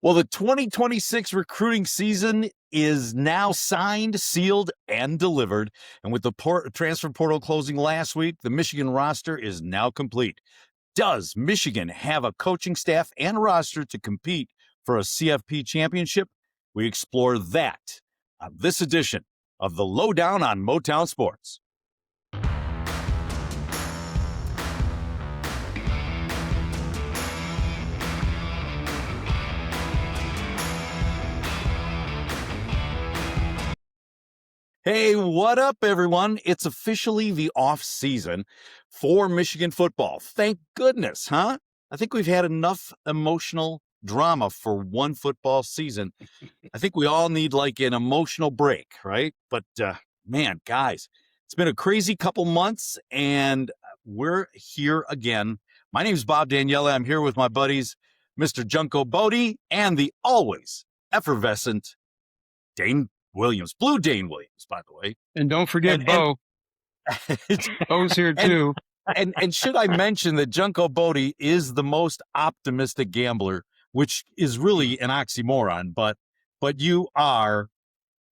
Well, the 2026 recruiting season is now signed, sealed, and delivered. And with the transfer portal closing last week, the Michigan roster is now complete. Does Michigan have a coaching staff and roster to compete for a CFP championship? We explore that on this edition of the Lowdown on Motown Sports. Hey, what up, everyone? It's officially the off season for Michigan football. Thank goodness, huh? I think we've had enough emotional drama for one football season. I think we all need like an emotional break, right? But man, guys, it's been a crazy couple months and we're here again. My name is Bob Daniela. I'm here with my buddies, Mr. Junko Bodie and the always effervescent Dane Williams, Blue Dane Williams, by the way. And don't forget Bo. Bo's here too. And should I mention that Junko Bodie is the most optimistic gambler, which is really an oxymoron, but you are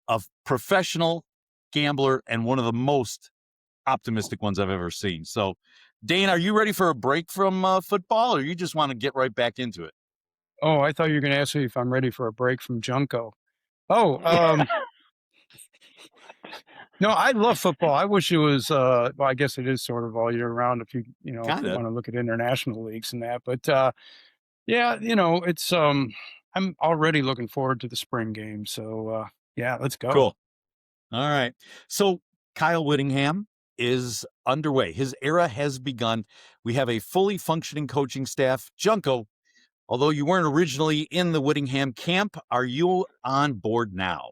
a professional gambler and one of the most optimistic ones I've ever seen. So, Dane, are you ready for a break from football, or you just want to get right back into it? Oh, I thought you were going to ask me if I'm ready for a break from Junko. Oh, no, I love football. I wish it was, well, I guess it is sort of all year round if you want to look at international leagues and that. But yeah, it's, I'm already looking forward to the spring game. So yeah, let's go. Cool. All right. So Kyle Whittingham is underway. His era has begun. We have a fully functioning coaching staff. Junko, although you weren't originally in the Whittingham camp, are you on board now?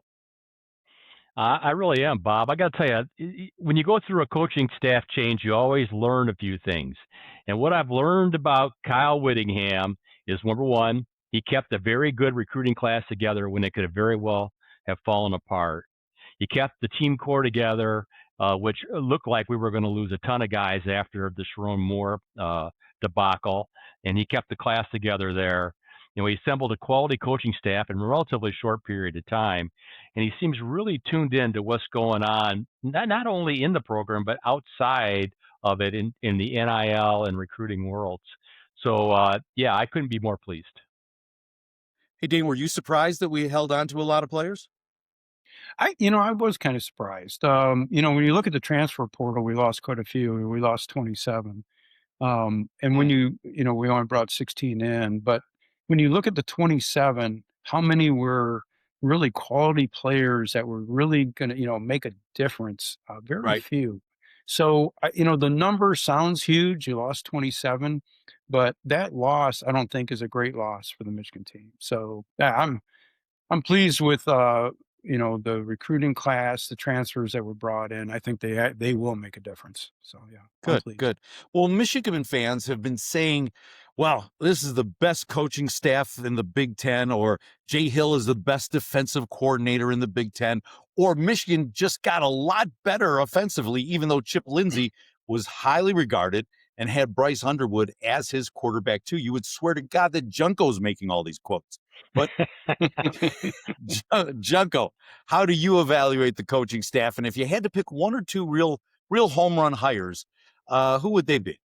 I really am, Bob. I got to tell you, when you go through a coaching staff change, you always learn a few things. And what I've learned about Kyle Whittingham is, number one, he kept a very good recruiting class together when it could have very well have fallen apart. He kept the team core together, which looked like we were going to lose a ton of guys after the Sharon Moore debacle, and he kept the class together there. He assembled a quality coaching staff in a relatively short period of time, and he seems really tuned in to what's going on, not only in the program, but outside of it in the NIL and recruiting worlds. So, yeah, I couldn't be more pleased. Hey, Dane, were you surprised that we held on to a lot of players? I was kind of surprised. When you look at the transfer portal, we lost quite a few. We lost 27. And when we only brought 16 in, but when you look at the 27, how many were really quality players that were really going to, make a difference? Very few. So, the number sounds huge. You lost 27, but that loss, I don't think, is a great loss for the Michigan team. So, yeah, I'm pleased with the recruiting class, the transfers that were brought in. I think they will make a difference. So yeah, good. Well, Michigan fans have been saying, "Well, this is the best coaching staff in the Big Ten," or "Jay Hill is the best defensive coordinator in the Big Ten," or "Michigan just got a lot better offensively," even though Chip Lindsey was highly regarded and had Bryce Underwood as his quarterback too. You would swear to God that Junko's making all these quotes. But Junko, how do you evaluate the coaching staff? And if you had to pick one or two real home run hires, who would they be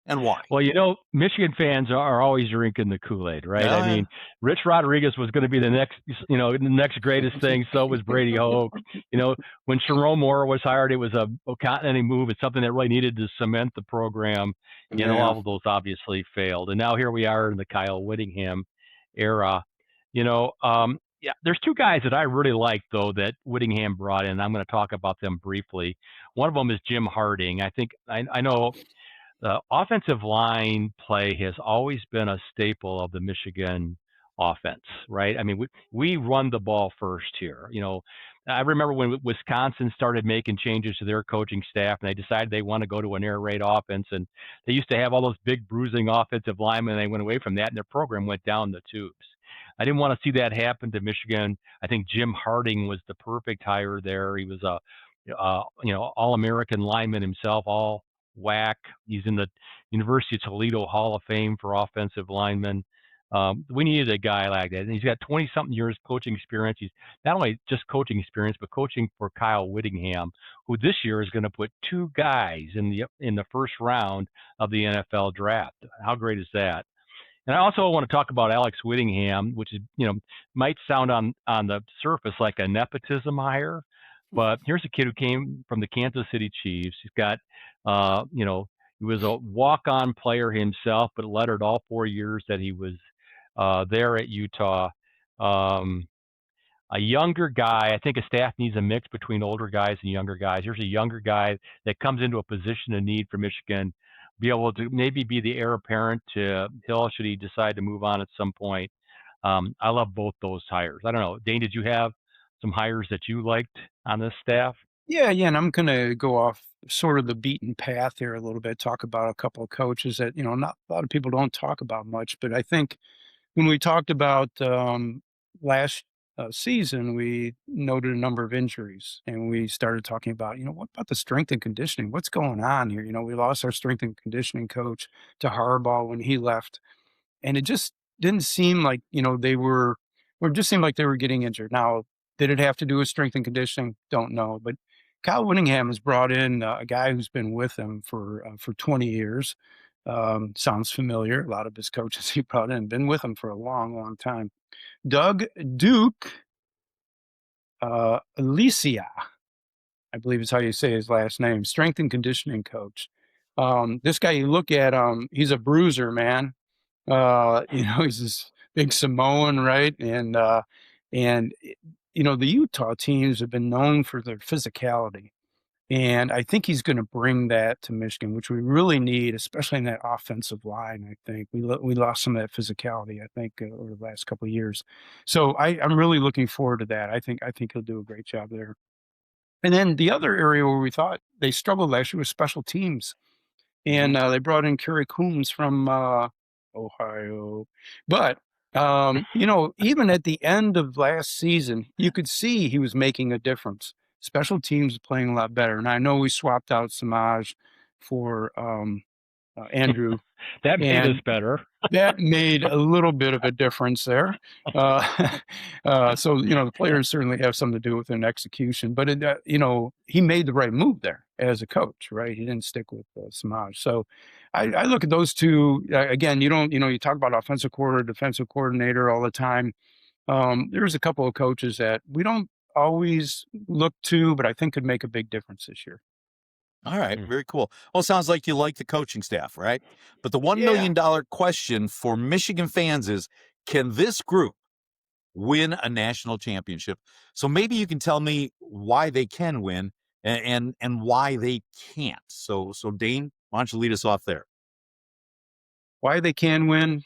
and why? Well, Michigan fans are always drinking the Kool-Aid, right? Yeah. I mean, Rich Rodriguez was going to be the next greatest thing. So was Brady Hoke. When Sharon Moore was hired, it was a continental move. It's something that really needed to cement the program. All of those obviously failed. And now here we are in the Kyle Whittingham era. Yeah, there's two guys that I really like, though, that Whittingham brought in. I'm going to talk about them briefly. One of them is Jim Harding. I know the offensive line play has always been a staple of the Michigan offense, right? I mean, we run the ball first here. I remember when Wisconsin started making changes to their coaching staff and they decided they want to go to an air raid offense, and they used to have all those big bruising offensive linemen, and they went away from that, and their program went down the tubes. I didn't want to see that happen to Michigan. I think Jim Harding was the perfect hire there. He was a All-American lineman himself, all WAC. He's in the University of Toledo Hall of Fame for offensive linemen. We needed a guy like that, and he's got 20-something years coaching experience. He's not only just coaching experience, but coaching for Kyle Whittingham, who this year is going to put 2 guys in the first round of the NFL draft. How great is that? And I also want to talk about Alex Whittingham, which is, might sound on the surface like a nepotism hire, but here's a kid who came from the Kansas City Chiefs. He's got, he was a walk-on player himself, but lettered all 4 years that he was there at Utah. A younger guy, I think a staff needs a mix between older guys and younger guys. Here's a younger guy that comes into a position of need for Michigan, be able to maybe be the heir apparent to Hill should he decide to move on at some point. I love both those hires. I don't know, Dane, did you have some hires that you liked on this staff? Yeah, and I'm going to go off sort of the beaten path here a little bit, talk about a couple of coaches that, not a lot of people don't talk about much, but I think when we talked about last season, we noted a number of injuries, and we started talking about, what about the strength and conditioning? What's going on here? We lost our strength and conditioning coach to Harbaugh when he left, and it just didn't seem like they were, or it just seemed like they were getting injured. Now, did it have to do with strength and conditioning? Don't know, but Kyle Whittingham has brought in a guy who's been with him for 20 years. Sounds familiar. A lot of his coaches he brought in been with him for a long, long time. Doug Duke Alicia, I believe is how you say his last name, strength and conditioning coach. This guy, you look at him, he's a bruiser, man. He's this big Samoan, right? And the Utah teams have been known for their physicality. And I think he's going to bring that to Michigan, which we really need, especially in that offensive line. I think we lost some of that physicality, I think, over the last couple of years. So I'm really looking forward to that. I think he'll do a great job there. And then the other area where we thought they struggled last year was special teams. And they brought in Kerry Coombs from Ohio. But, even at the end of last season, you could see he was making a difference. Special teams playing a lot better. And I know we swapped out Samaj for Andrew. That made us better. That made a little bit of a difference there. So, the players certainly have something to do with an execution. But, he made the right move there as a coach, right? He didn't stick with Samaj. So I look at those two. Again, you talk about offensive coordinator, defensive coordinator all the time. There's a couple of coaches that we don't always look to, but I think could make a big difference this year. All right, very cool. Well, it sounds like you like the coaching staff, right? But the $1 million question for Michigan fans is, can this group win a national championship? So maybe you can tell me why they can win and why they can't. So Dane, why don't you lead us off there? Why they can win?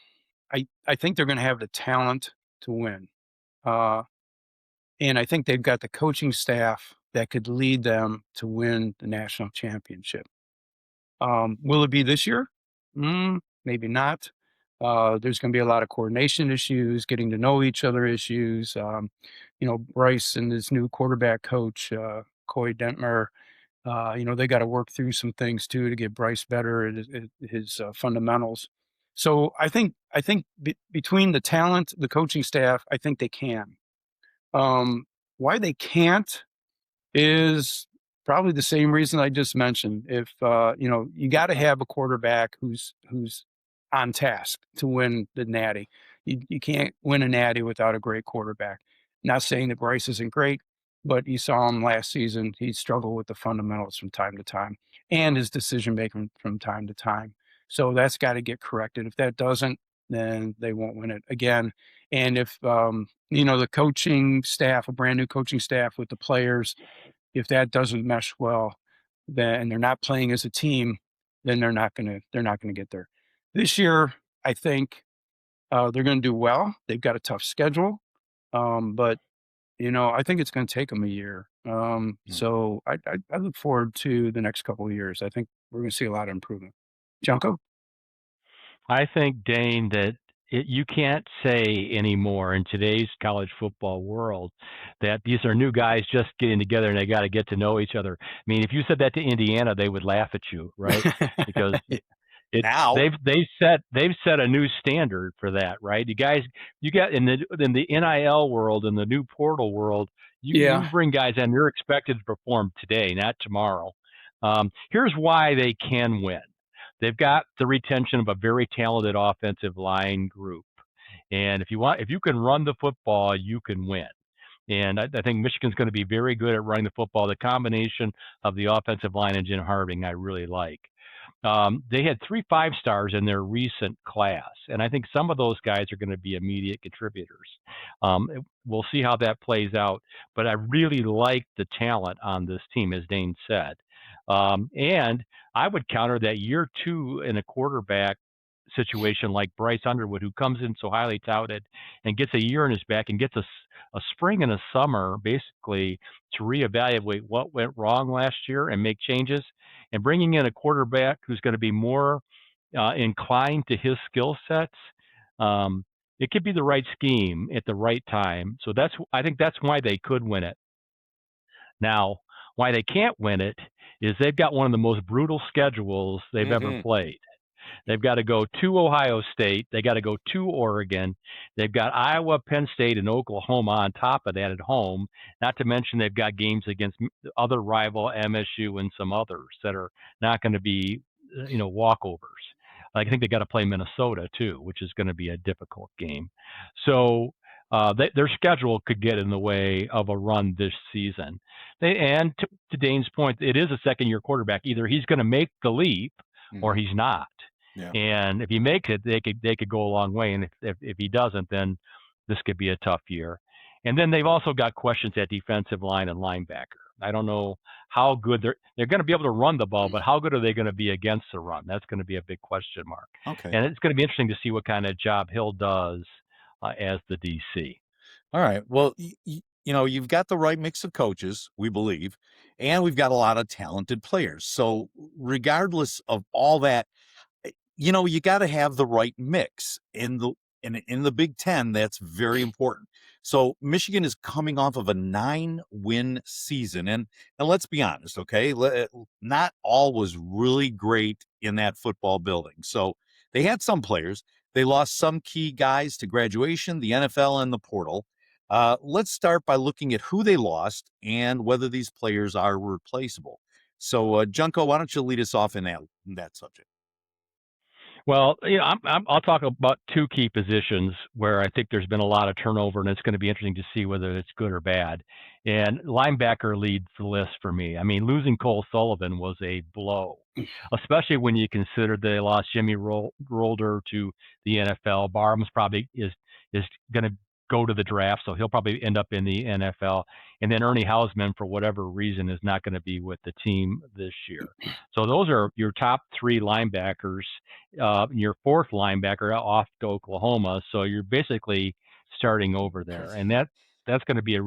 I think they're going to have the talent to win. And I think they've got the coaching staff that could lead them to win the national championship. Will it be this year? Maybe not. There's going to be a lot of coordination issues, getting to know each other issues. Bryce and his new quarterback coach, Coy Detmer, they got to work through some things too to get Bryce better at his fundamentals. So I think between the talent, the coaching staff, I think they can. Why they can't is probably the same reason I just mentioned. If you got to have a quarterback who's on task to win the Natty. You can't win a Natty without a great quarterback. Not saying that Bryce isn't great, but you saw him last season. He struggled with the fundamentals from time to time and his decision making from time to time. So that's got to get corrected. If that doesn't, then they won't win it again. And if the coaching staff, a brand new coaching staff with the players, if that doesn't mesh well, then they're not playing as a team, then they're not gonna get there. This year, I think they're going to do well. They've got a tough schedule, but I think it's going to take them a year. So I look forward to the next couple of years. I think we're going to see a lot of improvement. Junko? I think, Dane, that you can't say anymore in today's college football world that these are new guys just getting together and they got to get to know each other. I mean, if you said that to Indiana, they would laugh at you, right? Because now. They've set a new standard for that, right? You guys, you got in the NIL world, in the new portal world, you bring guys in, you're expected to perform today, not tomorrow. Here's why they can win. They've got the retention of a very talented offensive line group, and if you can run the football, you can win. And I think Michigan's going to be very good at running the football. The combination of the offensive line and Jim Harding, I really like. They had 3 5-stars in their recent class, and I think some of those guys are going to be immediate contributors. We'll see how that plays out, but I really like the talent on this team, as Dane said. And I would counter that year 2 in a quarterback situation like Bryce Underwood, who comes in so highly touted and gets a year in his back and gets a spring and a summer basically to reevaluate what went wrong last year and make changes, and bringing in a quarterback who's going to be more inclined to his skill sets. It could be the right scheme at the right time. So I think that's why they could win it. Now, why they can't win it is they've got one of the most brutal schedules they've ever played. They've got to go to Ohio State. They got to go to Oregon. They've got Iowa, Penn State, and Oklahoma on top of that at home. Not to mention they've got games against other rival MSU and some others that are not going to be, walkovers. I think they got to play Minnesota too, which is going to be a difficult game. So their schedule could get in the way of a run this season. And to Dane's point, it is a second-year quarterback. Either he's going to make the leap or he's not. Yeah. And if he makes it, they could go a long way. And if he doesn't, then this could be a tough year. And then they've also got questions at defensive line and linebacker. I don't know how good they're going to be able to run the ball, but how good are they going to be against the run? That's going to be a big question mark. Okay. And it's going to be interesting to see what kind of job Hill does as the DC. All right. Well, you've got the right mix of coaches, we believe, and we've got a lot of talented players. So regardless of all that, you got to have the right mix in the Big Ten. That's very important. So Michigan is coming off of a 9-win season, and let's be honest, okay, not all was really great in that football building. So they had some players. They lost some key guys to graduation, the NFL, and the portal. Let's start by looking at who they lost and whether these players are replaceable. So, Junko, why don't you lead us off in that subject? Well, I'll talk about 2 key positions where I think there's been a lot of turnover, and it's going to be interesting to see whether it's good or bad. And linebacker leads the list for me. I mean, losing Cole Sullivan was a blow, especially when you consider they lost Jimmy Rolder to the NFL. Barham's probably is going to go to the draft, so he'll probably end up in the NFL. And then Ernie Hausman, for whatever reason, is not going to be with the team this year. So those are your top 3 linebackers. Your 4th linebacker off to Oklahoma. So you're basically starting over there, and that's going to be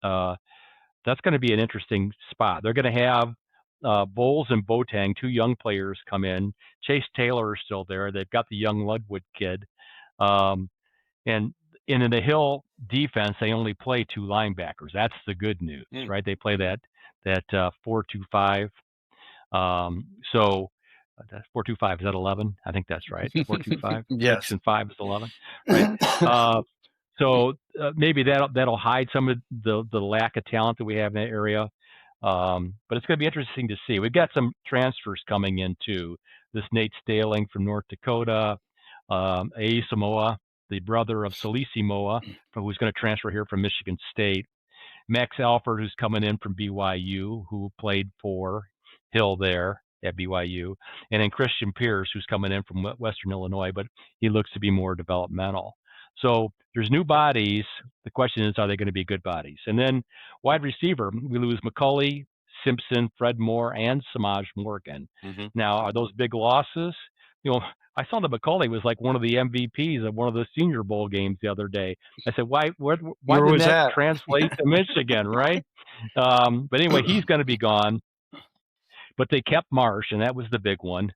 that's going to be an interesting spot. They're going to have Bowles and Boateng, 2 young players, come in. Chase Taylor is still there. They've got the young Ludwig kid, and in the Hill defense, they only play 2 linebackers. That's the good news, right? They play that 4-2-5. So that's 4-2-5. Is that 11? I think that's right. 4-2-5. Yes. 6 and 5 is 11. Right. So maybe that'll hide some of the lack of talent that we have in that area. But it's going to be interesting to see. We've got some transfers coming in too. This Nate Staling from North Dakota, A. Samoa, the brother of Salisi Moa, who's going to transfer here from Michigan State. Max Alford, who's coming in from BYU, who played for Hill there at BYU. And then Christian Pierce, who's coming in from Western Illinois, but he looks to be more developmental. So there's new bodies. The question is, are they going to be good bodies? And then wide receiver, we lose McCulley, Simpson, Fred Moore, and Samaj Morgan. Now, are those big losses? I saw that McCulley was like one of the MVPs of one of the Senior Bowl games the other day. I said, why didn't that translate to Michigan, right? But anyway, he's going to be gone. But they kept Marsh, and that was the big one.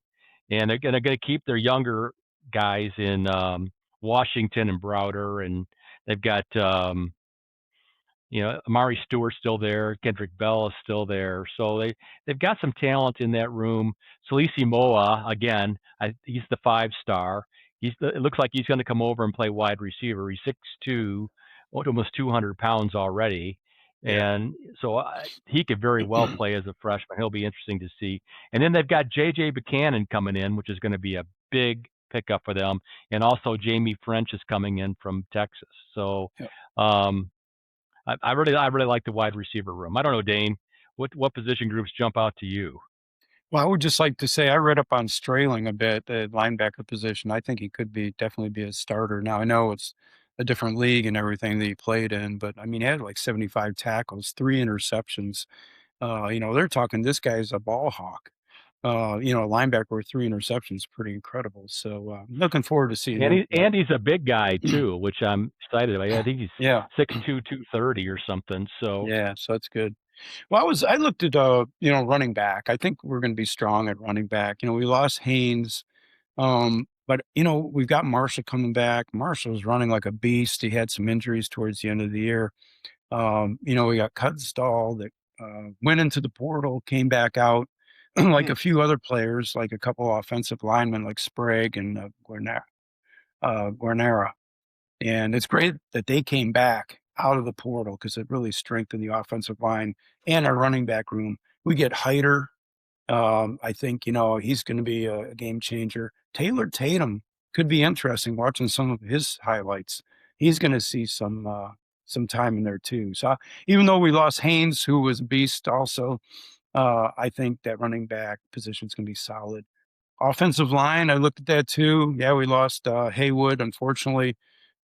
And they're going to keep their younger guys in Washington and Browder, and they've got Amari Stewart's still there. Kendrick Bell is still there. So they've got some talent in that room. Salisi Moa, again, he's the 5-star. It looks like he's going to come over and play wide receiver. He's 6'2", almost 200 pounds already. Yeah. And so he could very well play as a freshman. He'll be interesting to see. And then they've got J.J. Buchanan coming in, which is going to be a big pickup for them. And also Jamie French is coming in from Texas. So I really like the wide receiver room. I don't know, Dane, what position groups jump out to you? Well, I would just like to say I read up on Strayling a bit, the linebacker position. I think he could definitely be a starter. Now I know it's a different league and everything that he played in, but I mean, he had like 75 tackles, 3 interceptions. They're talking this guy's a ball hawk. A linebacker with 3 interceptions, pretty incredible. So I'm looking forward to seeing him. And he's a big guy too, which I'm excited about. I think he's Yeah. 6'2", 230 or something. So Yeah, so that's good. Well, I looked at running back. I think we're going to be strong at running back. We lost Haynes, but we've got Marshall coming back. Marshall's running like a beast. He had some injuries towards the end of the year. We got Cutstall that went into the portal, came back out, like a few other players, like a couple offensive linemen like Sprague and Guarnera. And it's great that they came back out of the portal because it really strengthened the offensive line and our running back room. We get Hyder. I think, he's going to be a game changer. Taylor Tatum could be interesting watching some of his highlights. He's going to see some time in there too. So even though we lost Haynes, who was a beast also, I think that running back position is going to be solid. Offensive line, I looked at that too. Yeah, we lost Haywood, unfortunately,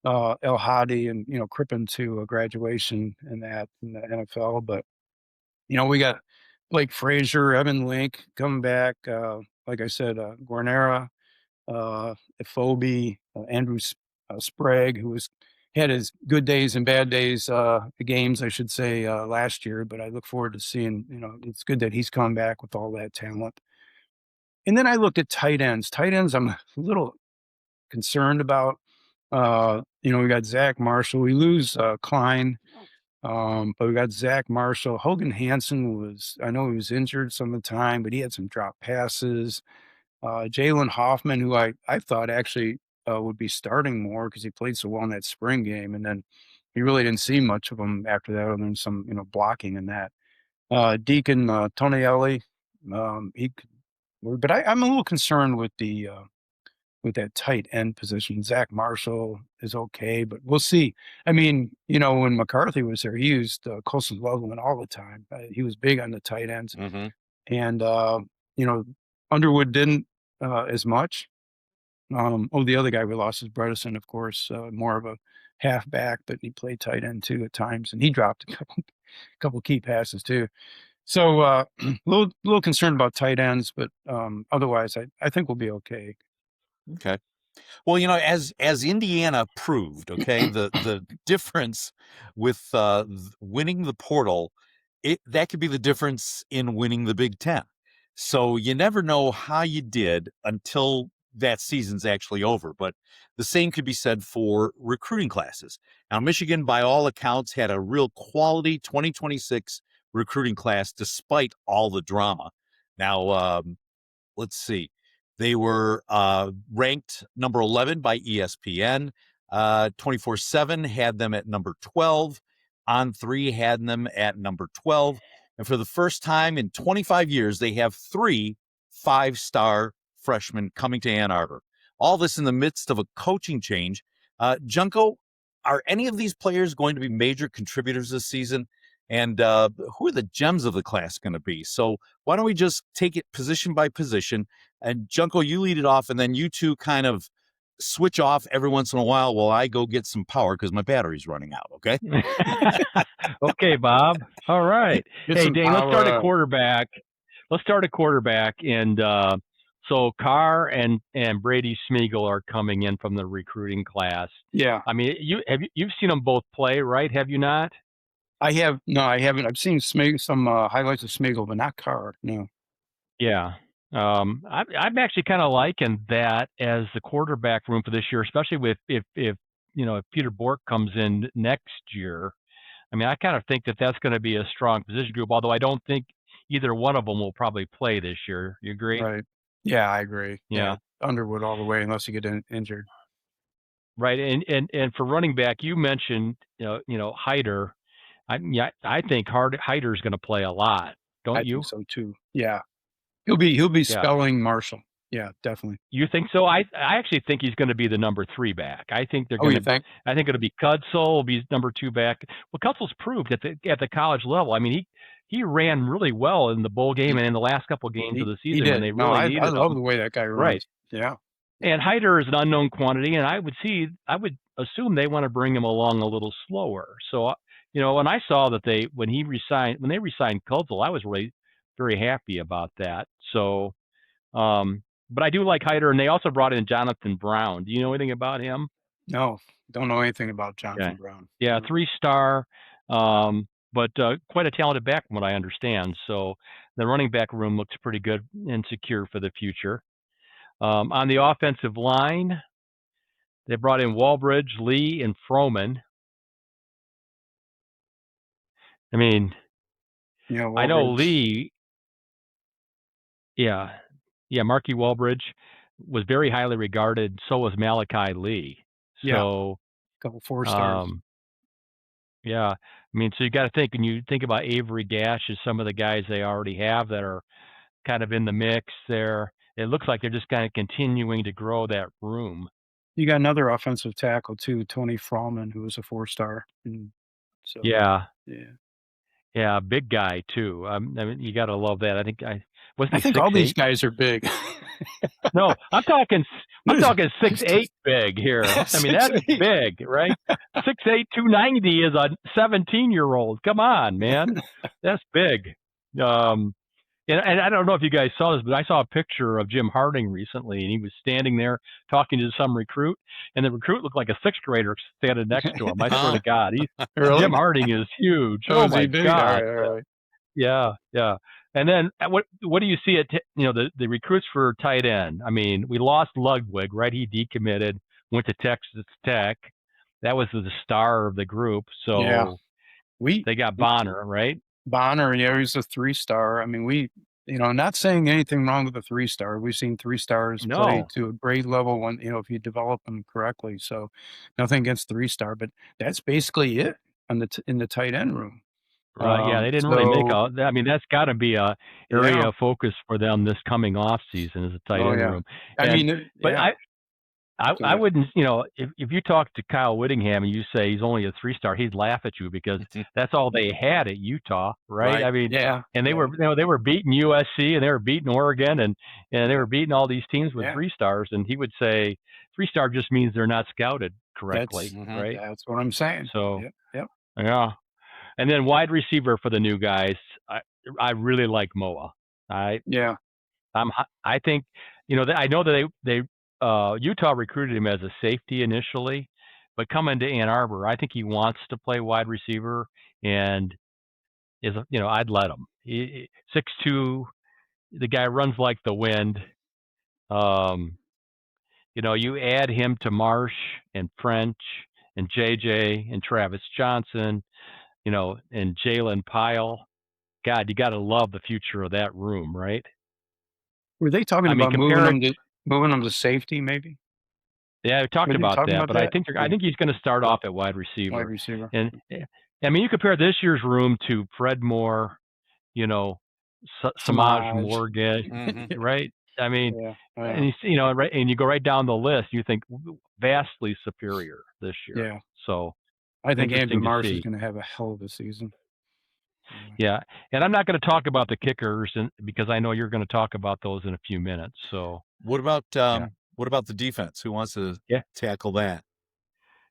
El Hadi, and Crippen to a graduation in the NFL. But we got Blake Frazier, Evan Link coming back. Like I said, Guarnera, Ifobi, Andrew Sprague, who had his good days and bad days, games, I should say, last year. But I look forward to seeing, it's good that he's come back with all that talent. And then I looked at tight ends. Tight ends, I'm a little concerned about. We got Zach Marshall. We lose Klein, but we got Zach Marshall. Hogan Hansen I know he was injured some of the time, but he had some drop passes. Jalen Hoffman, who I thought actually would be starting more because he played so well in that spring game. And then you really didn't see much of him after that, other than some, blocking in that. Deacon Tonielli, but I'm a little concerned with with that tight end position. Zach Marshall is okay, but we'll see. I mean, when McCarthy was there, he used Colson Loveland all the time. He was big on the tight ends. Mm-hmm. And, Underwood didn't as much. The other guy we lost is Bredesen, of course, more of a halfback, but he played tight end too at times, and he dropped a couple key passes too. So a little concerned about tight ends, but otherwise, I think we'll be okay. Okay. Well, as Indiana proved, okay, the difference with winning the portal, that could be the difference in winning the Big Ten. So you never know how you did until that season's actually over. But the same could be said for recruiting classes. Now, Michigan, by all accounts, had a real quality 2026 recruiting class despite all the drama. Now, let's see. They were ranked number 11 by ESPN. 24/7 had them at number 12. On3 had them at number 12. And for the first time in 25 years, they have 3 5-star freshmen coming to Ann Arbor. All this in the midst of a coaching change. Junko, are any of these players going to be major contributors this season? And who are the gems of the class going to be? So why don't we just take it position by position? And Junko, you lead it off, and then you two kind of switch off every once in a while I go get some power because my battery's running out, okay? Okay, Bob. All right. Hey, Dane, let's start at quarterback. And so Carr and Brady Smeagol are coming in from the recruiting class. Yeah. I mean, you've seen them both play, right? Have you not? I haven't. I've seen some highlights of Smeagol, but not Carr. No. Yeah. I'm actually kind of liking that as the quarterback room for this year, especially if Peter Bork comes in next year. I mean, I kind of think that that's going to be a strong position group, although I don't think either one of them will probably play this year. You agree? Right. Yeah, I agree. Yeah. Underwood all the way unless you get injured. Right. And for running back, you mentioned, Hyder. I think Hyder's going to play a lot. Don't I you? think so too. Yeah. He'll be Yeah. spelling Marshall. Yeah, definitely. You think so? I actually think he's going to be the number 3 back. I think they're Oh, going you to. think? I think it'll be Kudsell will be number 2 back. Well, Kudsel's proved at the college level. I mean, he ran really well in the bowl game and in the last couple of games of the He season when did. they No, really I needed love him. the way that guy runs. Right. Yeah. And Hyder is an unknown quantity, and I would assume they want to bring him along a little slower. So, when I saw that when they re-signed Kudsell, I was really very happy about that. So, but I do like Hyder, and they also brought in Jonathan Brown. Do you know anything about him? No, don't know anything about Jonathan Yeah, Brown. yeah, 3-star, but quite a talented back from what I understand. So the running back room looks pretty good and secure for the future. On the offensive line, they brought in Walbridge, Lee, and Froman. I mean, Yeah, I know Walbridge. Lee. Yeah, Marky Walbridge was very highly regarded. So was Malachi Lee. So, couple 4 stars. Yeah, I mean, so you got to think when you think about Avery Gash as some of the guys they already have that are kind of in the mix there. It looks like they're just kind of continuing to grow that room. You got another offensive tackle too, Tony Froman, who was a 4-star. So Yeah, yeah, big guy too. I mean, you got to love that. I think I think all these guys are big. No, I'm talking 6'8" big here. I mean, that's big, right? 6'8", 290 is a 17-year-old. Come on, man, that's big. And I don't know if you guys saw this, but I saw a picture of Jim Harding recently, and he was standing there talking to some recruit, and the recruit looked like a 6th grader standing next to him. I swear to God, Really? Jim Harding is huge. Oh, my God. All right. Yeah. And then what do you see at the recruits for tight end? I mean, we lost Ludwig, right? He decommitted, went to Texas Tech. That was the star of the group. So they got Bonner, right? Bonner, yeah, he's a 3-star. I mean, not saying anything wrong with the 3-star. We've seen 3-stars play to a great level when, if you develop them correctly. So nothing against 3-star, but that's basically it in the tight end room. Right. Yeah, they didn't really make I mean, that's got to be a area of focus for them this coming off season is a tight end room. I wouldn't, if you talk to Kyle Whittingham and you say he's only a 3-star, he'd laugh at you because that's all they had at Utah, right? I mean, and they were beating USC and they were beating Oregon and they were beating all these teams with 3-stars, and he would say 3-star just means they're not scouted correctly, right? That's what I'm saying. So, yeah. And then wide receiver for the new guys, I really like Moa. I think, I know that they Utah recruited him as a safety initially, but coming to Ann Arbor, I think he wants to play wide receiver, and I'd let him. 6'2", the guy runs like the wind. You add him to Marsh and French and JJ and Travis Johnson, and Jalen Pyle. God, you got to love the future of that room, right? Were they talking about moving them to safety, maybe? Yeah, we talked about that, but I think he's going to start off at wide receiver. And I mean, you compare this year's room to Fred Moore, Samaj Morgan, right? I mean, and right, and you go right down the list, you think vastly superior this year. Yeah. So I think Andrew Marsh is going to have a hell of a season. Yeah, and I'm not going to talk about the kickers because I know you're going to talk about those in a few minutes. So what about the defense? Who wants to tackle that?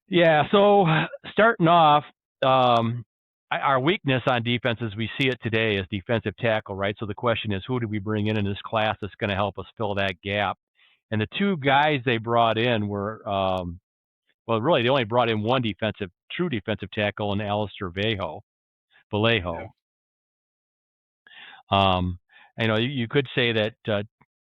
Yeah, so starting off, our weakness on defense as we see it today is defensive tackle, right? So the question is, who do we bring in this class that's going to help us fill that gap? And the 2 guys they brought in were, really they only brought in one true defensive tackle in Alistair Vallejo. You could say that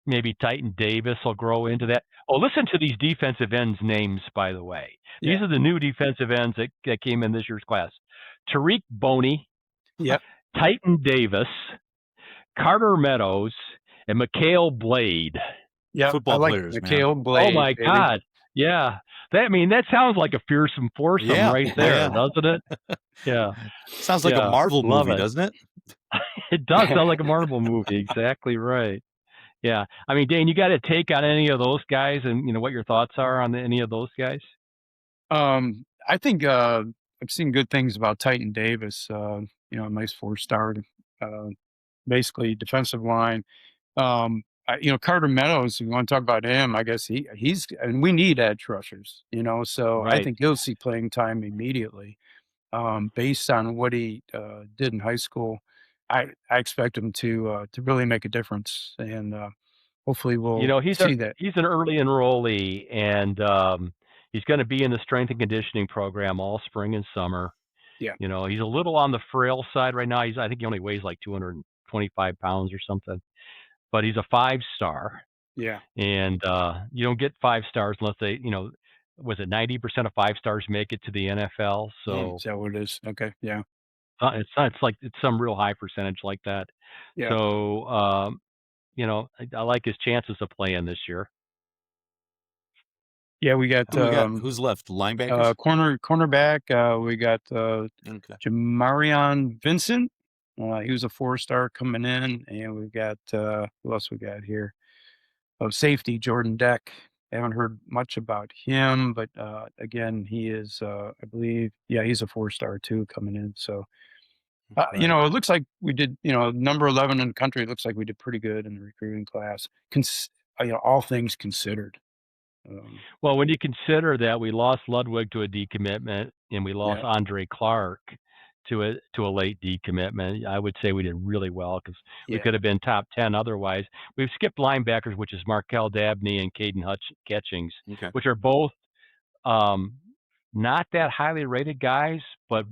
maybe Titan Davis will grow into that. Oh, listen to these defensive ends names, by the way. These are the new defensive ends that came in this year's class. Tariq Boney, Yep. Titan Davis, Carter Meadows, and Mikhail Blade. Yeah, Football I like players, Mikhail man. Blade. Oh my baby. God. Yeah. That sounds like a fearsome foursome right there, doesn't it? Yeah. Sounds like a Marvel Love movie, it. doesn't it? It does sound like a Marvel movie. Exactly right. Yeah. I mean, Dane, you got a take on any of those guys and, what your thoughts are on any of those guys? I think I've seen good things about Titan Davis. A nice 4-star, basically defensive line. Carter Meadows. You want to talk about him? I guess he's and we need edge rushers. So I Right. think he'll see playing time immediately, based on what he did in high school. I expect him to really make a difference, and hopefully we'll see that. He's an early enrollee, and he's going to be in the strength and conditioning program all spring and summer. Yeah. He's a little on the frail side right now. I think he only weighs like 225 pounds or something, but he's a 5-star. Yeah. And you don't get 5 stars unless they, was it 90% of 5-stars make it to the NFL? So Is that what it is? Okay. Yeah. it's like it's some real high percentage like that. Yeah. So I like his chances of playing this year. Yeah, we got who's left? Linebackers? cornerback. We got Okay. Jamarion Vincent. He was a 4-star coming in, and we've got who else we got here? Oh, safety Jordan Deck. I haven't heard much about him, but again, he is I believe, he's a 4-star too coming in. So Right. it looks like we did, number 11 in the country. It looks like we did pretty good in the recruiting class. All things considered. Well, when you consider that we lost Ludwig to a decommitment and we lost Andre Clark to a late decommitment, I would say we did really well because we could have been top 10 otherwise. We've skipped linebackers, which is Markel Dabney and Caden Catchings, Okay. which are both not that highly rated guys, but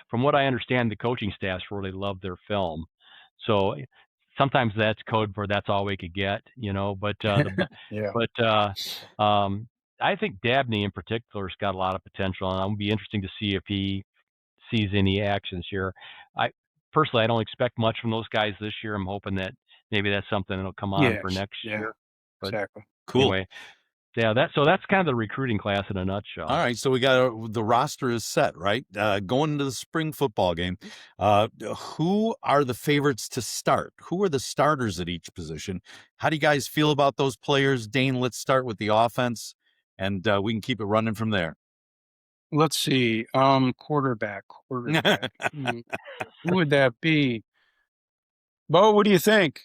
from what I understand, the coaching staffs really love their film. So sometimes that's code for that's all we could get, but I think Dabney in particular has got a lot of potential, and it'll be interesting to see if he sees any actions here. Personally, I don't expect much from those guys this year. I'm hoping that maybe that's something that'll come on for next year. But exactly. Cool. Anyway, so that's kind of the recruiting class in a nutshell. All right, so we got the roster is set, right? Going into the spring football game, who are the favorites to start? Who are the starters at each position? How do you guys feel about those players? Dane, let's start with the offense, and we can keep it running from there. Let's see. Quarterback. Who would that be? Bo, what do you think?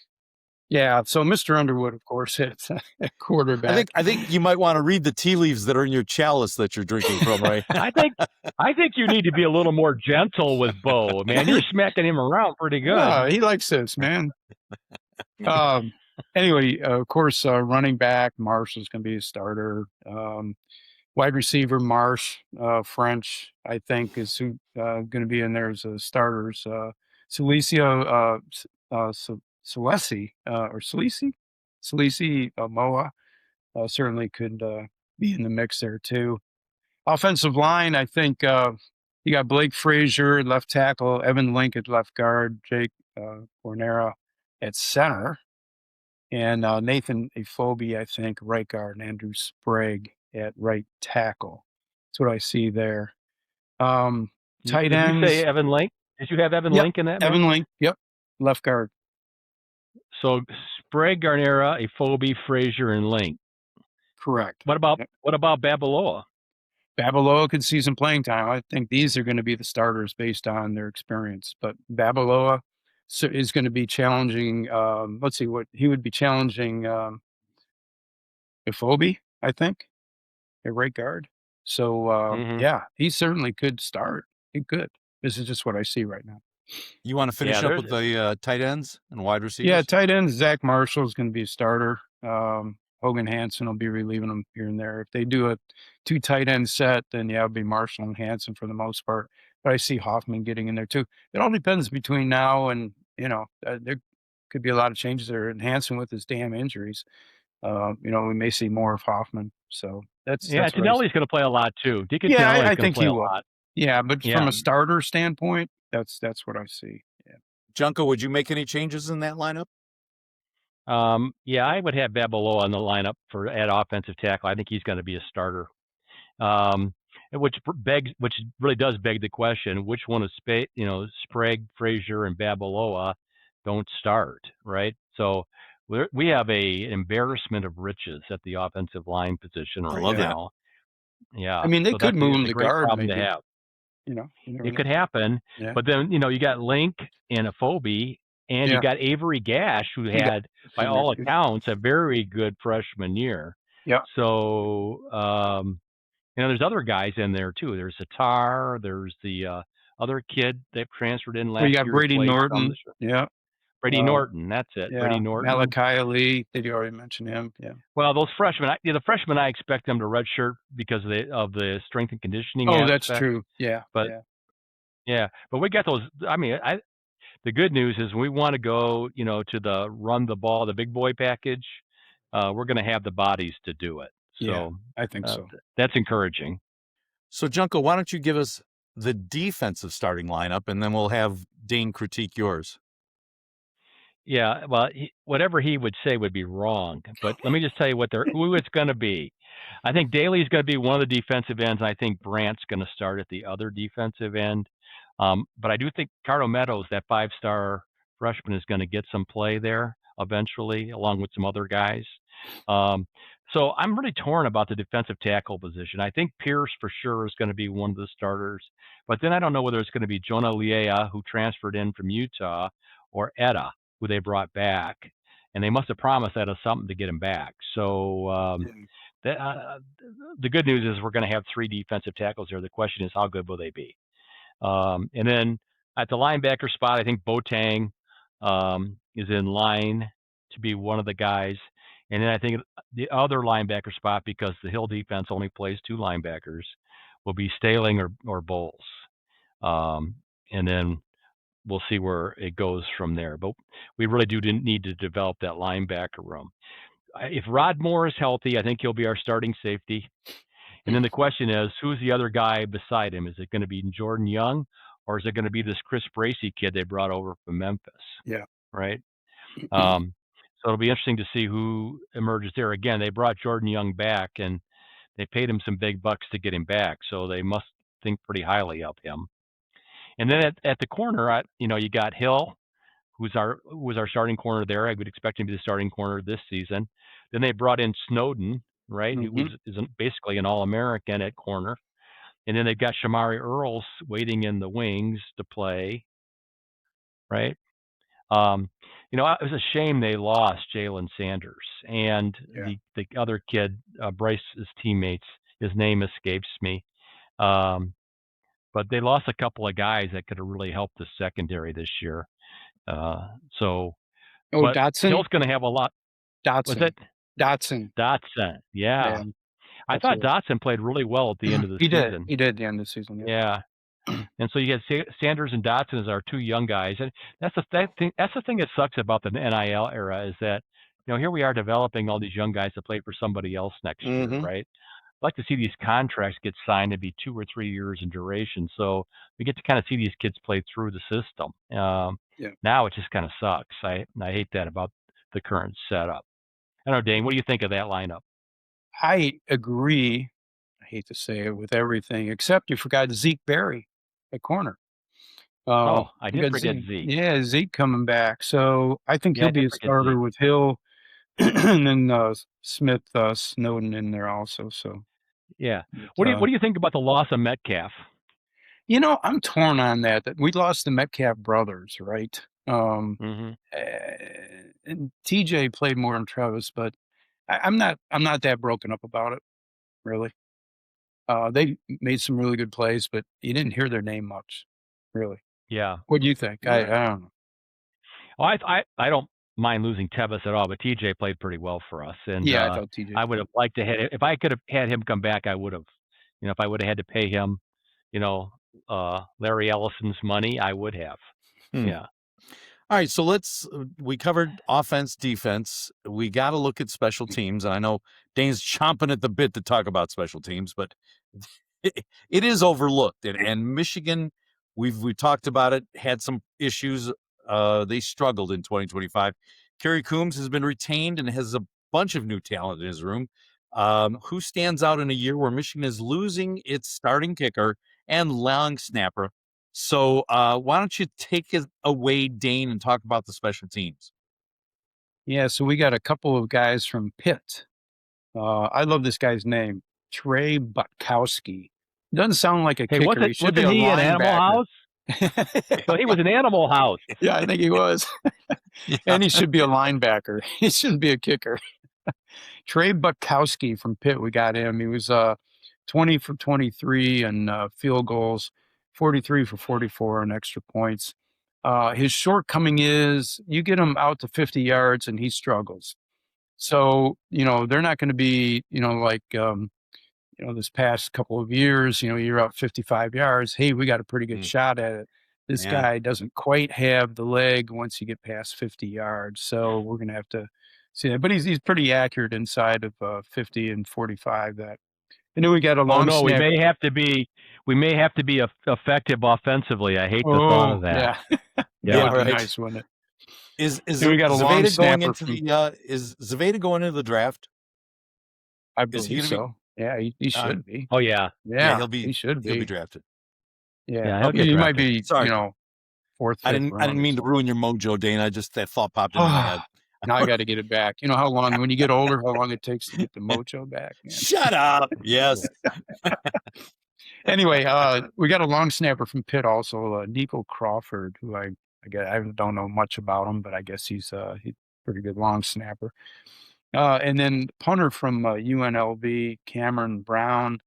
Yeah, so Mr. Underwood, of course, hits quarterback. I think you might want to read the tea leaves that are in your chalice that you're drinking from, right? I think you need to be a little more gentle with Bo, man. You're smacking him around pretty good. Yeah, he likes this, man. Anyway, of course, running back Marsh is going to be a starter. Wide receiver Marsh, French, I think, is going to be in there as a starters. Celicio, Salesi Moa certainly could be in the mix there too. Offensive line, I think you got Blake Frazier, left tackle, Evan Link at left guard, Jake Cornera at center, and Nathan Afobe, I think, right guard, and Andrew Sprague at right tackle. That's what I see there. Tight ends. Did you say Evan Link? Did you have Evan Link in that? Evan Link, yep, left guard. So Sprague, Garnera, Afobe, Frazier, and Link. Correct. What about Babaloa? Babaloa could see some playing time. I think these are going to be the starters based on their experience. But Babaloa is going to be challenging. Let's see what he would be challenging. Afobe, I think, at right guard. So he certainly could start. He could. This is just what I see right now. You want to finish up with the tight ends and wide receivers? Yeah, tight ends. Zach Marshall is going to be a starter. Hogan Hansen will be relieving them here and there. If they do a 2 tight end set, then it'll be Marshall and Hansen for the most part. But I see Hoffman getting in there too. It all depends between now and could be a lot of changes there. And Hansen with his damn injuries, we may see more of Hoffman. So that's what Tonelli's going to play a lot too. Deacon yeah, Tonelli's I going to think play he a will. lot. Yeah, but from Yeah. a starter standpoint, that's what I see. Yeah. Junko, would you make any changes in that lineup? I would have Babaloa on the lineup at offensive tackle. I think he's going to be a starter. Which really does beg the question: which one of Sprague, Frazier, and Babaloa don't start, right? So we have an embarrassment of riches at the offensive line position right love that. now. Yeah, I mean, they so could move him it's a to great guard, problem maybe. to have. You never It know. could happen, Yeah. but then you got Link and Afobe, and you got Avery Gash, who had, by all accounts, a very good freshman year. Yeah. So there's other guys in there too. There's Tatar. There's the other kid that transferred in last year. You got Brady Norton. Yeah. Brady Norton. That's it. Yeah. Brady Norton. Malachi Ali. Did you already mention him? Yeah. Well, those freshmen. The freshmen, I expect them to redshirt because of the strength and conditioning. Oh, that's true. Yeah. But but we got those. I mean, the good news is we want to go, to the run the ball, the big boy package. We're going to have the bodies to do it. So I think so. That's encouraging. So, Junko, why don't you give us the defensive starting lineup, and then we'll have Dane critique yours. Yeah, well, whatever he would say would be wrong. But let me just tell you who it's going to be. I think Daly's going to be one of the defensive ends, and I think Brandt's going to start at the other defensive end. But I do think Cardo Meadows, that 5-star freshman, is going to get some play there eventually, along with some other guys. So I'm really torn about the defensive tackle position. I think Pierce for sure is going to be one of the starters. But then I don't know whether it's going to be Jonah Liea, who transferred in from Utah, or Etta, who they brought back. And they must have promised Etta something to get him back. So the good news is we're going to have 3 defensive tackles there. The question is, how good will they be? And then at the linebacker spot, I think Boateng is in line to be one of the guys. And then I think the other linebacker spot, because the Hill defense only plays 2 linebackers, will be Staling or Bowles. And then we'll see where it goes from there. But we really do need to develop that linebacker room. If Rod Moore is healthy, I think he'll be our starting safety. And then the question is, who's the other guy beside him? Is it going to be Jordan Young, or is it going to be this Chris Bracey kid they brought over from Memphis? Yeah. Right? So it'll be interesting to see who emerges there. Again, they brought Jordan Young back, and they paid him some big bucks to get him back, so they must think pretty highly of him. And then at the corner, you got Hill, who was our starting corner there. I would expect him to be the starting corner this season. Then they brought in Snowden, right, who is basically an All-American at corner. And then they've got Shamari Earls waiting in the wings to play, right? It was a shame they lost Jalen Sanders and the other kid, Bryce's teammates. His name escapes me. But they lost a couple of guys that could have really helped the secondary this year. Dotson? Hill's going to have a lot. Dotson. Was it? Dotson. Dotson, yeah. I thought Dotson played really well at the end of the season. He did at the end of the season. Yeah. And so you had Sanders and Dotson as our 2 young guys. And that's the thing that sucks about the NIL era, is that, here we are developing all these young guys to play for somebody else next year, right? I'd like to see these contracts get signed to be 2 or 3 years in duration, so we get to kind of see these kids play through the system. Now it just kind of sucks. I hate that about the current setup. I don't know, Dane, what do you think of that lineup? I agree. I hate to say it, with everything, except you forgot Zeke Berry at corner. I did forget Zeke. Yeah, Zeke coming back. So I think he'll be a starter with Hill, and then Smith, Snowden in there also. So yeah. What do you think about the loss of Metcalf? I'm torn on that. That we lost the Metcalf brothers, right? And TJ played more than Travis, but I'm not that broken up about it, really. They made some really good plays, but you didn't hear their name much, really. Yeah. What do you think? I don't know. Well, I don't mind losing Tevis at all, but TJ played pretty well for us. And I thought TJ. I would have liked to if I could have had him come back, I would have. If I would have had to pay him, Larry Ellison's money, I would have. Yeah. All right, so we covered offense, defense. We got to look at special teams. And I know Dane's chomping at the bit to talk about special teams, but it is overlooked. And Michigan, we talked about it, had some issues. They struggled in 2025. Kerry Coombs has been retained and has a bunch of new talent in his room. Who stands out in a year where Michigan is losing its starting kicker and long snapper? So why don't you take it away, Dane, and talk about the special teams? Yeah, so we got a couple of guys from Pitt. I love this guy's name, Trey Butkowski. Doesn't sound like a Hey, kicker. He should be a wasn't he an Animal linebacker. House? So he was an Animal House. Yeah, I think he was. Yeah. And he should be a linebacker. He shouldn't be a kicker. Trey Butkowski from Pitt, we got him. He was 20 for 23 and field goals, 43 for 44 on extra points. His shortcoming is you get him out to 50 yards and he struggles. So, they're not going to be, like, this past couple of years, you're out 55 yards. Hey, we got a pretty good shot at it. This guy doesn't quite have the leg once you get past 50 yards. So we're going to have to see that. But he's pretty accurate inside of 50 and 45. That. And then we got a long we snap. may have to be effective offensively. I hate the thought of that. Yeah, right. nice, wouldn't it? Is we got a long Zaveda going snapper into is Zaveda going into the draft? I Is he believe gonna so. Yeah, he should be. Oh yeah. Yeah, he should be. He'll be drafted. Yeah, he'll get he might drafted. be. Sorry. Fourth. I didn't mean to ruin your mojo, Dane. That thought popped into my head. Now I got to get it back. You know how long, when you get older, how long it takes to get the mojo back? Man. Shut up. Yes. Anyway, we got a long snapper from Pitt also, Nico Crawford, who I don't know much about him, but I guess he's pretty good long snapper. And then punter from UNLV, Cameron Brown,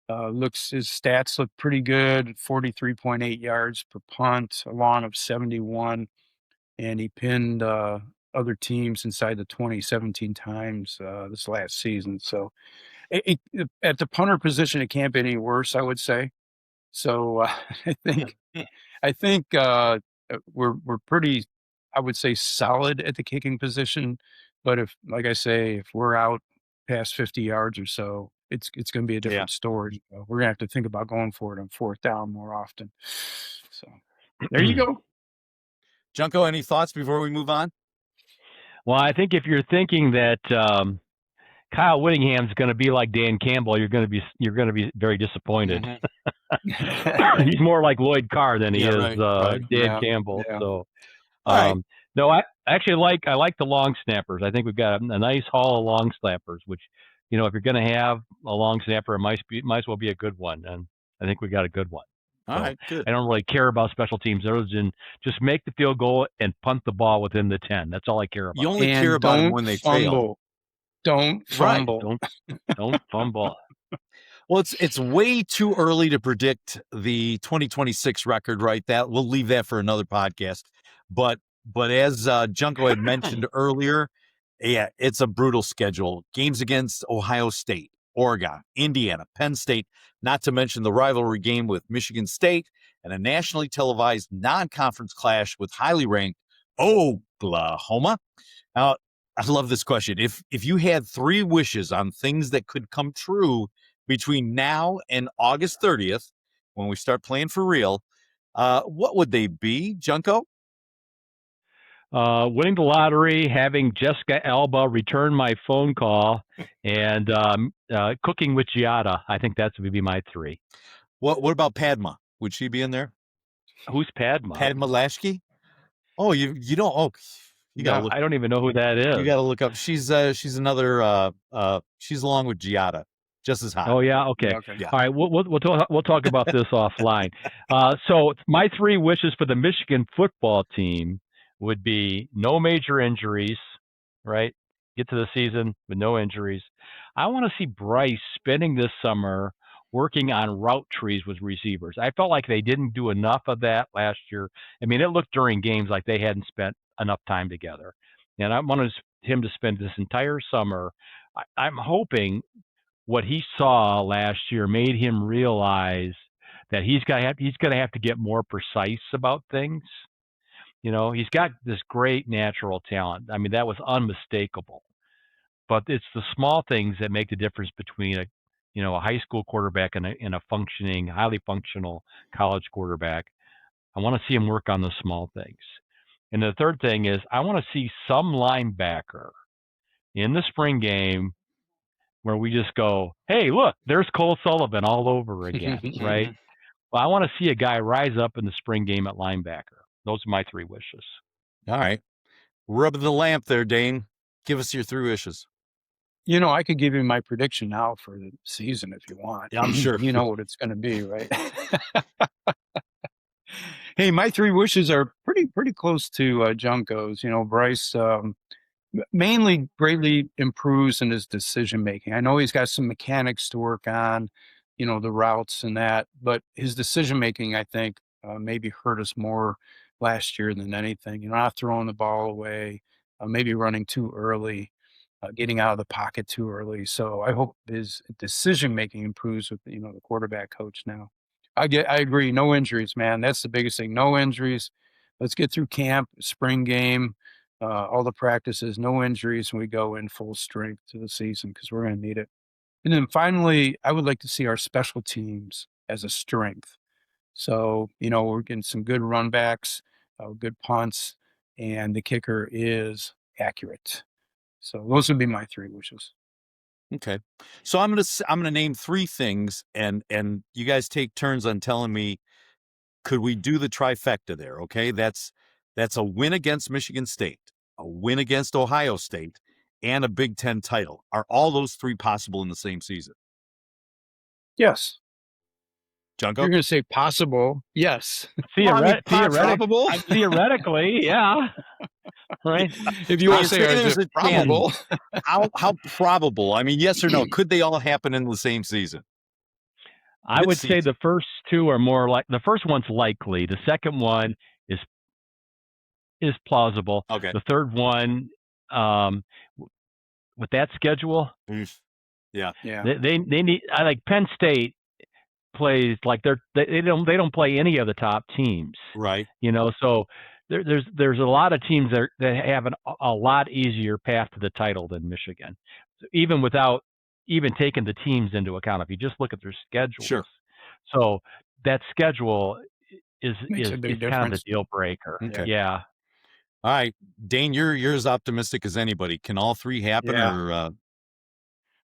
his stats look pretty good, 43.8 yards per punt, a long of 71, and he pinned other teams inside the 20 17 times this last season. So at the punter position, it can't be any worse, I would say. So I think we're pretty, I would say, solid at the kicking position. But if we're out past 50 yards or so, it's going to be a different story. We're going to have to think about going for it on fourth down more often. So there you go. Junko, any thoughts before we move on? Well, I think if you're thinking that Kyle Whittingham's going to be like Dan Campbell, you're going to be very disappointed. Mm-hmm. He's more like Lloyd Carr than he is Dan Campbell. Yeah. So, no, I like the long snappers. I think we've got a nice haul of long snappers, which, if you're going to have a long snapper, it might as well be a good one. And I think we got a good one. All right, good. I don't really care about special teams. Just make the field goal and punt the ball within the 10. That's all I care about. You only care about them when they fail. Don't fumble. Don't fumble. Well, it's way too early to predict the 2026 record, right? We'll leave that for another podcast. But as Junko had mentioned earlier, it's a brutal schedule. Games against Ohio State, Oregon, Indiana, Penn State, not to mention the rivalry game with Michigan State and a nationally televised non-conference clash with highly ranked Oklahoma. Now, I love this question. If you had 3 wishes on things that could come true between now and August 30th, when we start playing for real, what would they be, Junko? Winning the lottery, having Jessica Alba return my phone call, and cooking with Giada. I think that would be my 3. What about Padma? Would she be in there? Who's Padma? Padma Lasky? Oh, you don't. Oh, you gotta look. I don't even know who that is. You got to look up. She's another. She's along with Giada, just as hot. Oh yeah. Okay. Yeah. All right. We'll talk about this offline. So my 3 wishes for the Michigan football team would be no major injuries, right? Get to the season with no injuries. I want to see Bryce spending this summer working on route trees with receivers. I felt like they didn't do enough of that last year. I mean, it looked during games like they hadn't spent enough time together. And I wanted him to spend this entire summer. I'm hoping what he saw last year made him realize that he's going to have to get more precise about things. He's got this great natural talent. I mean, that was unmistakable. But it's the small things that make the difference between a high school quarterback and a functioning, highly functional college quarterback. I want to see him work on the small things. And the third thing is I want to see some linebacker in the spring game where we just go, hey, look, there's Cole Sullivan all over again, right? Well, I want to see a guy rise up in the spring game at linebacker. Those are my 3 wishes. All right. Rubbing the lamp there, Dane. Give us your 3 wishes. I could give you my prediction now for the season if you want. Yeah, I'm sure. You know what it's going to be, right? Hey, my 3 wishes are pretty close to Junko's. Bryce mainly greatly improves in his decision making. I know he's got some mechanics to work on, the routes and that, but his decision making, I think, maybe hurt us more last year than anything. Not throwing the ball away, maybe running too early, getting out of the pocket too early. So I hope his decision making improves with the quarterback coach now. I agree. No injuries, man. That's the biggest thing. No injuries. Let's get through camp, spring game, all the practices, no injuries, and we go in full strength to the season because we're going to need it. And then finally, I would like to see our special teams as a strength. So, we're getting some good run backs, good punts, and the kicker is accurate. So those would be my 3 wishes. Okay. So I'm gonna name 3 things, and you guys take turns on telling me, could we do the trifecta there? Okay, that's a win against Michigan State, a win against Ohio State, and a Big Ten title. Are all those 3 possible in the same season? Yes. Junko? You're going to say possible. Yes. Theoretically, yeah. Right. If you want to say there's a probable. How probable? I mean, yes or no? Could they all happen in the same season? I would say the first 2 are more like the first one's likely. The second one is plausible. Okay. The third one, with that schedule, yeah. They need. I like Penn State plays like they don't play any of the top teams, right? So there's a lot of teams that have a lot easier path to the title than Michigan, even without even taking the teams into account. If you just look at their schedules, sure. So that schedule is kind of the deal breaker. Okay. Yeah. All right, Dane, you're as optimistic as anybody. Can all 3 happen, or?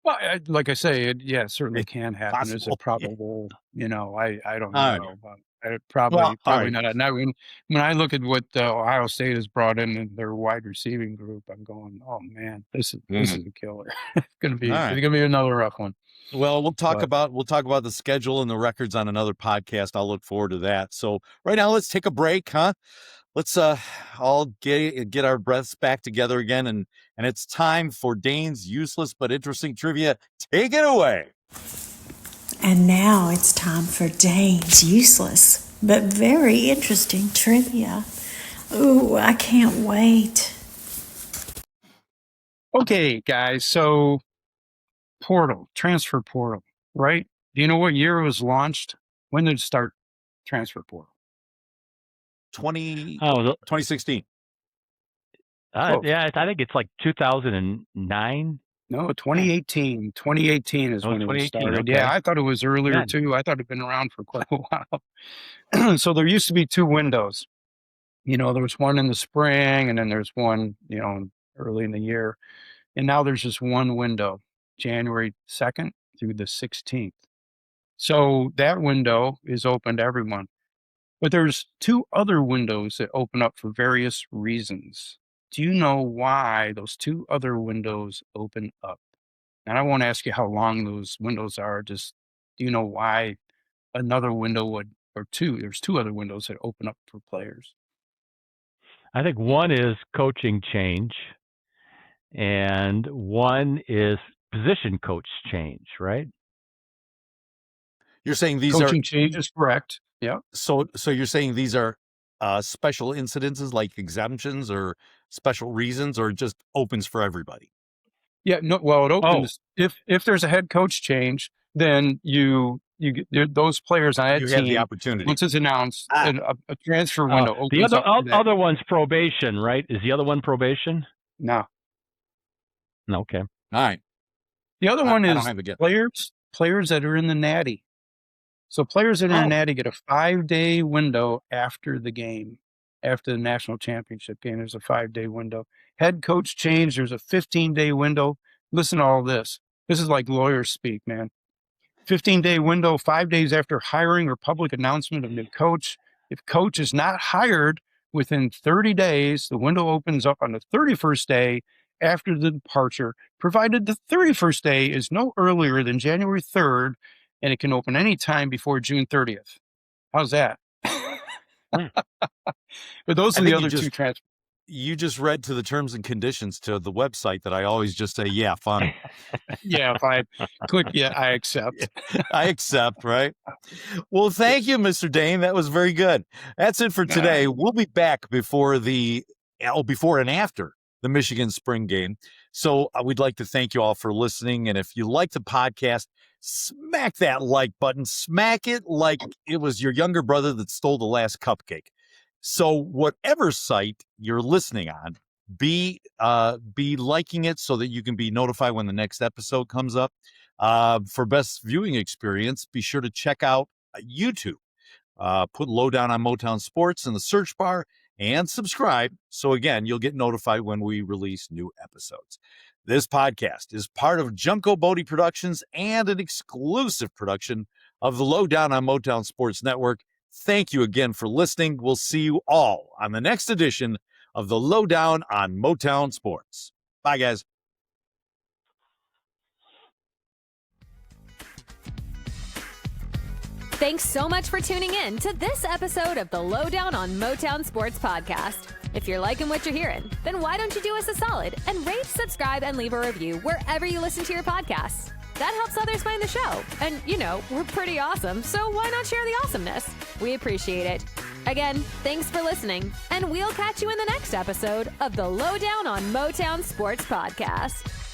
Well, like I say, it certainly can happen. Possible. Is it probable? I don't know. Right. Probably right. Not. Now, when I look at what Ohio State has brought in their wide receiving group, I'm going, oh man, this is a killer. It's gonna be another rough one. Well, we'll talk about the schedule and the records on another podcast. I'll look forward to that. So right now, let's take a break, huh? Let's all get our breaths back together again, and it's time for Dane's useless but interesting trivia. Take it away. And now it's time for Dane's useless but very interesting trivia. Ooh, I can't wait. Okay, guys, so transfer portal, right? Do you know what year it was launched? When did it start, transfer portal? 2016. Yeah, I think it's like 2009. No, 2018. 2018 is when it started. Okay. Yeah, I thought it was earlier too. I thought it'd been around for quite a while. So there used to be 2 windows. There was one in the spring, and then there's one, early in the year. And now there's just one window, January 2nd through the 16th. So that window is open to everyone. But there's 2 other windows that open up for various reasons. Do you know why those 2 other windows open up? And I won't ask you how long those windows are. Just, do you know why another window there's 2 other windows that open up for players? I think one is coaching change, and one is position coach change, right? You're saying these coaching change is correct. Yeah. So you're saying these are special incidences like exemptions or special reasons, or just opens for everybody? Yeah. No. Well, it opens if there's a head coach change, then you those players on that You team. have the opportunity. Once it's announced, a transfer window The opens up. The other one's probation, right? Is the other one probation? No. Okay. All right. The other one is players that are in the Natty. So players that are in the Natty get a 5-day window after the game, after the national championship game. There's a 5-day window. Head coach change. There's a 15-day window. Listen to all this. This is like lawyers speak, man. 15-day window, 5 days after hiring or public announcement of new coach. If coach is not hired within 30 days, the window opens up on the 31st day after the departure, provided the 31st day is no earlier than January 3rd, and it can open any time before June 30th. How's that? But those are the other two transfers. You just read to the terms and conditions to the website that I always just say, yeah, fine. Yeah, if I click, yeah, I accept. I accept, right? Well, thank you, Mr. Dane. That was very good. That's it for today. We'll be back before and after the Michigan spring game. So we'd like to thank you all for listening. And if you like the podcast, smack that like button. Smack it like it was your younger brother that stole the last cupcake. So whatever site you're listening on, be liking it so that you can be notified when the next episode comes up. For best viewing experience, be sure to check out YouTube. Put Lowdown on Motown Sports in the search bar and subscribe. So again, you'll get notified when we release new episodes. This podcast is part of Junko Bodie Productions and an exclusive production of the Lowdown on Motown Sports Network. Thank you again for listening. We'll see you all on the next edition of the Lowdown on Motown Sports. Bye, guys. Thanks so much for tuning in to this episode of the Lowdown on Motown Sports Podcast. If you're liking what you're hearing, then why don't you do us a solid and rate, subscribe, and leave a review wherever you listen to your podcasts. That helps others find the show. And, we're pretty awesome, so why not share the awesomeness? We appreciate it. Again, thanks for listening, and we'll catch you in the next episode of the Lowdown on Motown Sports Podcast.